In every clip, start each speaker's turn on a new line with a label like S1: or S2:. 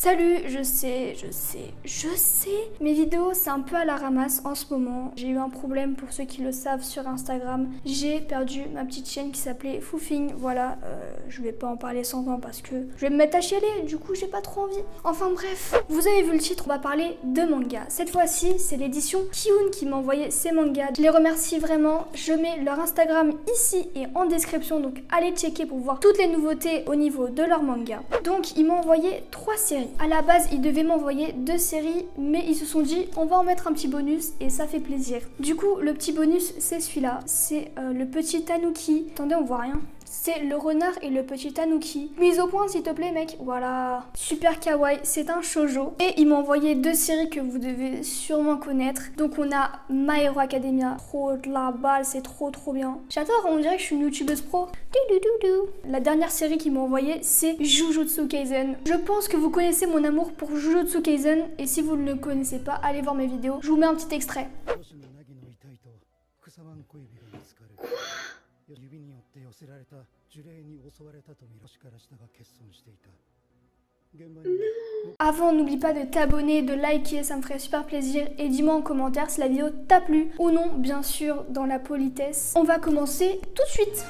S1: Salut, je sais, mes vidéos c'est un peu à la ramasse en ce moment. J'ai eu un problème pour ceux qui le savent sur Instagram. J'ai perdu ma petite chaîne qui s'appelait Foufing, voilà, je vais pas en parler sans temps parce que je vais me mettre à chialer, du coup j'ai pas trop envie. Enfin bref, vous avez vu le titre, on va parler de manga. Cette fois-ci, c'est l'édition Kiun qui m'a envoyé ces mangas. Je les remercie vraiment, je mets leur Instagram ici et en description, donc allez checker pour voir toutes les nouveautés au niveau de leur manga. Donc ils m'ont envoyé 3 séries. À la base, ils devaient m'envoyer 2 séries, mais ils se sont dit on va en mettre un petit bonus et ça fait plaisir. Du coup, le petit bonus, c'est celui-là. C'est le petit tanuki. Attendez, on voit rien. C'est le renard et le petit tanuki. Mise au point s'il te plaît mec. Voilà. Super kawaii, c'est un shoujo. Et ils m'ont envoyé 2 séries que vous devez sûrement connaître. Donc on a My Hero Academia. Trop de la balle, c'est trop bien. J'adore, on dirait que je suis une youtubeuse pro. La dernière série qu'ils m'ont envoyée, c'est Jujutsu Kaisen. Je pense que vous connaissez mon amour pour Jujutsu Kaisen. Et si vous ne le connaissez pas, allez voir mes vidéos. Je vous mets un petit extrait. Avant, n'oublie pas de t'abonner, de liker, ça me ferait super plaisir. Et dis-moi en commentaire si la vidéo t'a plu ou non, bien sûr, dans la politesse. On va commencer tout de suite.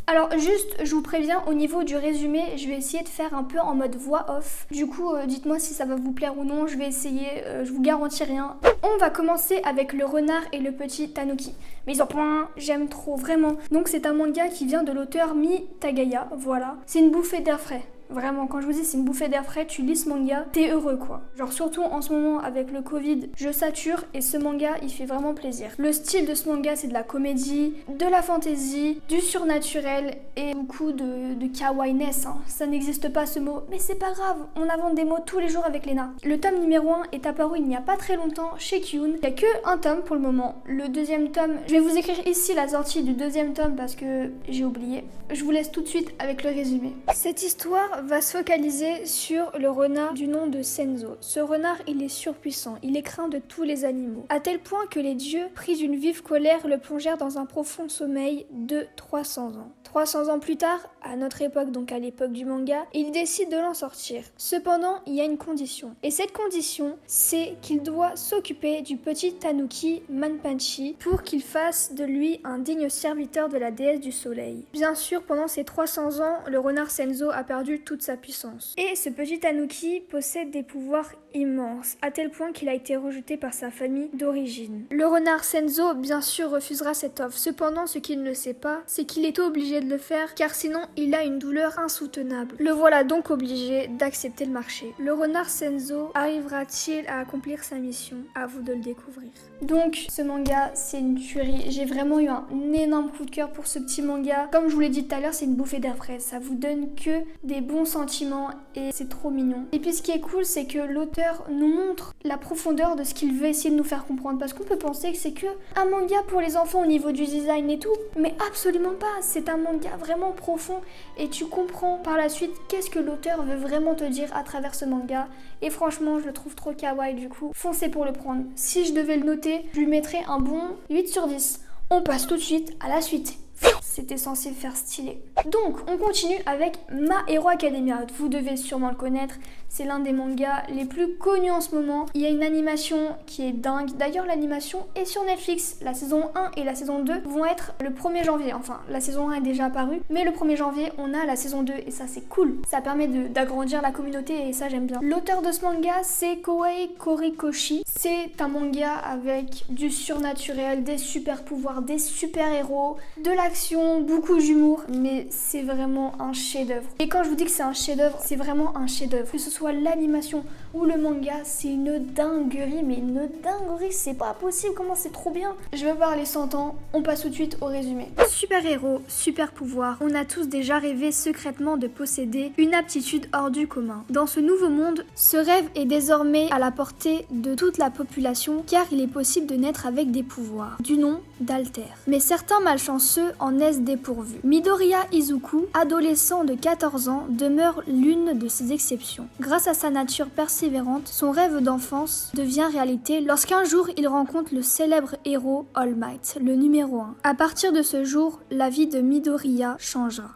S1: Alors juste, je vous préviens, au niveau du résumé, je vais essayer de faire un peu en mode voix off. Du coup, dites-moi si ça va vous plaire ou non, je vais essayer, je vous garantis rien. On va commencer avec le renard et le petit tanuki. Mise au point, j'aime trop, vraiment. Donc c'est un manga qui vient de l'auteur Mi Tagaya, voilà. C'est une bouffée d'air frais. Vraiment, quand je vous dis c'est une bouffée d'air frais, tu lis ce manga, t'es heureux quoi. Genre surtout en ce moment avec le Covid, je sature et ce manga il fait vraiment plaisir. Le style de ce manga c'est de la comédie, de la fantasy, du surnaturel et beaucoup de kawaii-ness. Hein. Ça n'existe pas ce mot, mais c'est pas grave, on invente des mots tous les jours avec Lena. Le tome numéro 1 est apparu il n'y a pas très longtemps chez Kiun. Il n'y a que un tome pour le moment. Le deuxième tome, je vais vous écrire ici la sortie du deuxième tome parce que j'ai oublié. Je vous laisse tout de suite avec le résumé. Cette histoire va se focaliser sur le renard du nom de Senzo. Ce renard, il est surpuissant, il est craint de tous les animaux, à tel point que les dieux, pris d'une vive colère, le plongèrent dans un profond sommeil de 300 ans. 300 ans plus tard, à notre époque, donc à l'époque du manga, il décide de l'en sortir. Cependant, il y a une condition. Et cette condition, c'est qu'il doit s'occuper du petit tanuki Manpanchi pour qu'il fasse de lui un digne serviteur de la déesse du soleil. Bien sûr, pendant ces 300 ans, le renard Senzo a perdu toute sa puissance. Et ce petit tanuki possède des pouvoirs immenses, à tel point qu'il a été rejeté par sa famille d'origine. Le renard Senzo, bien sûr, refusera cette offre. Cependant, ce qu'il ne sait pas, c'est qu'il est obligé de le faire, car sinon, il a une douleur insoutenable. Le voilà donc obligé d'accepter le marché. Le renard Senzo arrivera-t-il à accomplir sa mission? À vous de le découvrir. Donc, ce manga, c'est une tuerie. J'ai vraiment eu un énorme coup de cœur pour ce petit manga. Comme je vous l'ai dit tout à l'heure, c'est une bouffée d'air frais. Ça vous donne que des bons sentiments et c'est trop mignon. Et puis ce qui est cool, c'est que l'auteur nous montre la profondeur de ce qu'il veut essayer de nous faire comprendre. Parce qu'on peut penser que c'est que un manga pour les enfants au niveau du design et tout, mais absolument pas. C'est un manga vraiment profond et tu comprends par la suite qu'est-ce que l'auteur veut vraiment te dire à travers ce manga. Et franchement, je le trouve trop kawaii du coup. Foncez pour le prendre. Si je devais le noter, je lui mettrais un bon 8 sur 10. On passe tout de suite à la suite. C'était censé le faire stylé. Donc, on continue avec My Hero Academia. Vous devez sûrement le connaître. C'est l'un des mangas les plus connus en ce moment. Il y a une animation qui est dingue. D'ailleurs, l'animation est sur Netflix. La saison 1 et la saison 2 vont être le 1er janvier. Enfin, la saison 1 est déjà apparue. Mais le 1er janvier, on a la saison 2. Et ça, c'est cool. Ça permet d'agrandir la communauté et ça, j'aime bien. L'auteur de ce manga, c'est Koei Horikoshi. C'est un manga avec du surnaturel, des super pouvoirs, des super héros, de l'action, beaucoup d'humour, mais c'est vraiment un chef-d'œuvre. Et quand je vous dis que c'est un chef-d'œuvre, c'est vraiment un chef-d'œuvre. Que ce soit l'animation ou le manga, c'est une dinguerie, mais une dinguerie, c'est pas possible, comment c'est trop bien. Je vais parler 100 ans, on passe tout de suite au résumé. Super héros, super pouvoir, on a tous déjà rêvé secrètement de posséder une aptitude hors du commun. Dans ce nouveau monde, ce rêve est désormais à la portée de toute la population car il est possible de naître avec des pouvoirs, du nom d'Alter. Mais certains malchanceux en naissent laisse dépourvu. Midoriya Izuku, adolescent de 14 ans, demeure l'une de ces exceptions. Grâce à sa nature persévérante, son rêve d'enfance devient réalité lorsqu'un jour il rencontre le célèbre héros All Might, le numéro 1. À partir de ce jour, la vie de Midoriya changera.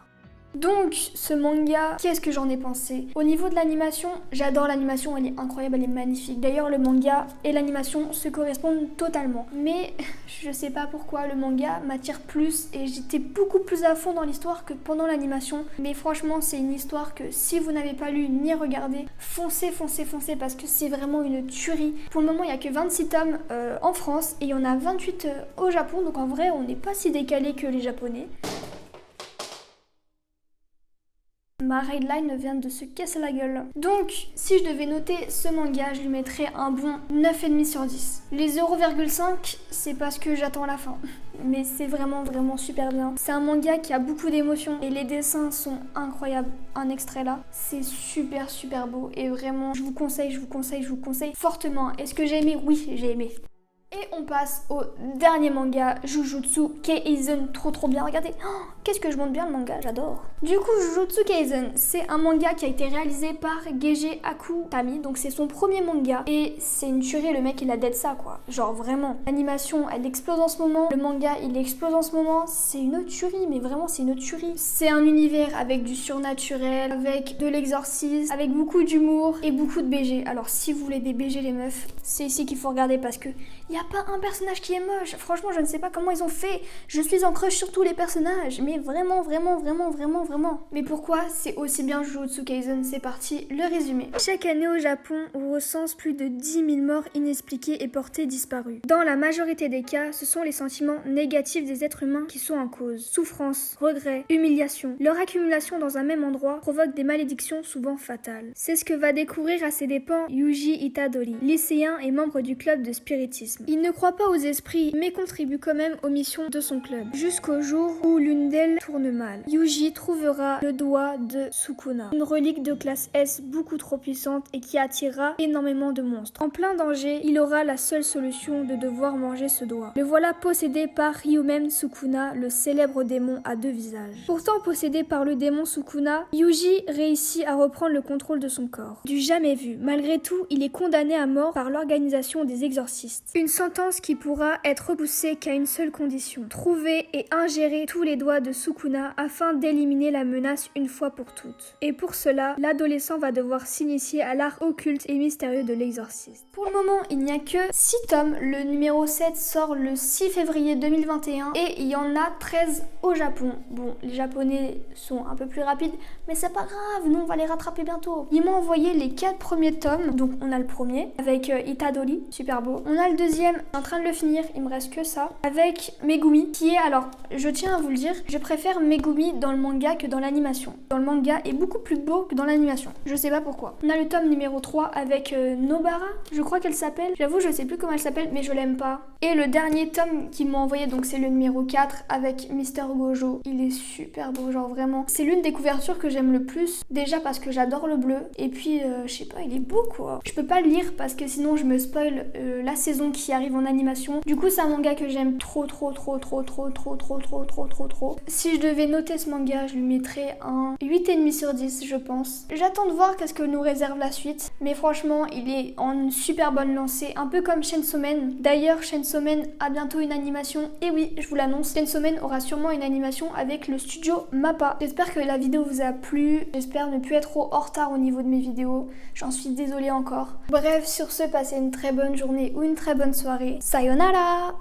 S1: Donc, ce manga, qu'est-ce que j'en ai pensé? Au niveau de l'animation, j'adore l'animation, elle est incroyable, elle est magnifique. D'ailleurs, le manga et l'animation se correspondent totalement. Mais je sais pas pourquoi, le manga m'attire plus et j'étais beaucoup plus à fond dans l'histoire que pendant l'animation. Mais franchement, c'est une histoire que si vous n'avez pas lu ni regardé, foncez parce que c'est vraiment une tuerie. Pour le moment, il n'y a que 26 tomes en France et il y en a 28 au Japon. Donc en vrai, on n'est pas si décalé que les Japonais. Ma Redline vient de se casser la gueule. Donc, si je devais noter ce manga, je lui mettrais un bon 9,5 sur 10. Les 0,5, c'est parce que j'attends la fin. Mais c'est vraiment super bien. C'est un manga qui a beaucoup d'émotions et les dessins sont incroyables. Un extrait là, c'est super beau et vraiment, je vous conseille fortement. Est-ce que j'ai aimé? Oui, j'ai aimé. Et on passe au dernier manga, Jujutsu Kaisen, trop bien, regardez, oh, qu'est-ce que je monte bien le manga, j'adore. Du coup, Jujutsu Kaisen, c'est un manga qui a été réalisé par Geiji Akutami, donc c'est son premier manga, et c'est une tuerie, le mec il a dead ça quoi, genre vraiment. L'animation, elle explose en ce moment, le manga il explose en ce moment, c'est une tuerie, mais vraiment c'est une tuerie. C'est un univers avec du surnaturel, avec de l'exorcisme, avec beaucoup d'humour et beaucoup de BG. Alors si vous voulez des BG les meufs, c'est ici qu'il faut regarder parce que il n'y a pas un personnage qui est moche. Franchement, je ne sais pas comment ils ont fait. Je suis en crush sur tous les personnages. Mais vraiment. Mais pourquoi c'est aussi bien Jujutsu Kaisen? C'est parti, le résumé. Chaque année au Japon, on recense plus de 10 000 morts inexpliquées et portées disparues. Dans la majorité des cas, ce sont les sentiments négatifs des êtres humains qui sont en cause. Souffrance, regret, humiliation. Leur accumulation dans un même endroit provoque des malédictions souvent fatales. C'est ce que va découvrir à ses dépens Yuji Itadori, lycéen et membre du club de spiritisme. Il ne croit pas aux esprits, mais contribue quand même aux missions de son club. Jusqu'au jour où l'une d'elles tourne mal. Yuji trouvera le doigt de Sukuna, une relique de classe S beaucoup trop puissante et qui attirera énormément de monstres. En plein danger, il aura la seule solution de devoir manger ce doigt. Le voilà possédé par Ryumen Sukuna, le célèbre démon à 2 visages. Pourtant possédé par le démon Sukuna, Yuji réussit à reprendre le contrôle de son corps. Du jamais vu. Malgré tout, il est condamné à mort par l'organisation des exorcistes. Une sentence qui pourra être repoussée qu'à une seule condition. Trouver et ingérer tous les doigts de Sukuna afin d'éliminer la menace une fois pour toutes. Et pour cela, l'adolescent va devoir s'initier à l'art occulte et mystérieux de l'exorciste. Pour le moment, il n'y a que 6 tomes. Le numéro 7 sort le 6 février 2021 et il y en a 13 au Japon. Bon, les Japonais sont un peu plus rapides, mais c'est pas grave, nous on va les rattraper bientôt. Ils m'ont envoyé les 4 premiers tomes, donc on a le premier avec Itadori, super beau. On a le deuxième, en train de le finir, il me reste que ça, avec Megumi, qui est, alors, je tiens à vous le dire, je préfère Megumi dans le manga que dans l'animation. Dans le manga est beaucoup plus beau que dans l'animation, je sais pas pourquoi. On a le tome numéro 3 avec Nobara, je crois qu'elle s'appelle, j'avoue je sais plus comment elle s'appelle, mais je l'aime pas. Et le dernier tome qu'ils m'ont envoyé, donc c'est le numéro 4 avec Mister Gojo, il est super beau, genre vraiment. C'est l'une des couvertures que j'aime le plus, déjà parce que j'adore le bleu, et puis je sais pas, il est beau quoi. Je peux pas le lire parce que sinon je me spoil la saison qui arrive en animation. Du coup c'est un manga que j'aime trop. Si je devais noter ce manga, je lui mettrais un 8,5 sur 10 je pense. J'attends de voir qu'est-ce que nous réserve la suite, mais franchement il est en une super bonne lancée, un peu comme Chainsaw Man. D'ailleurs Chainsaw Man a bientôt une animation, et oui je vous l'annonce, Chainsaw Man aura sûrement une animation avec le studio MAPPA. J'espère que la vidéo vous a plu, j'espère ne plus être trop en retard au niveau de mes vidéos, j'en suis désolée encore. Bref, sur ce, passez une très bonne journée ou une très bonne soirée. Sayonara!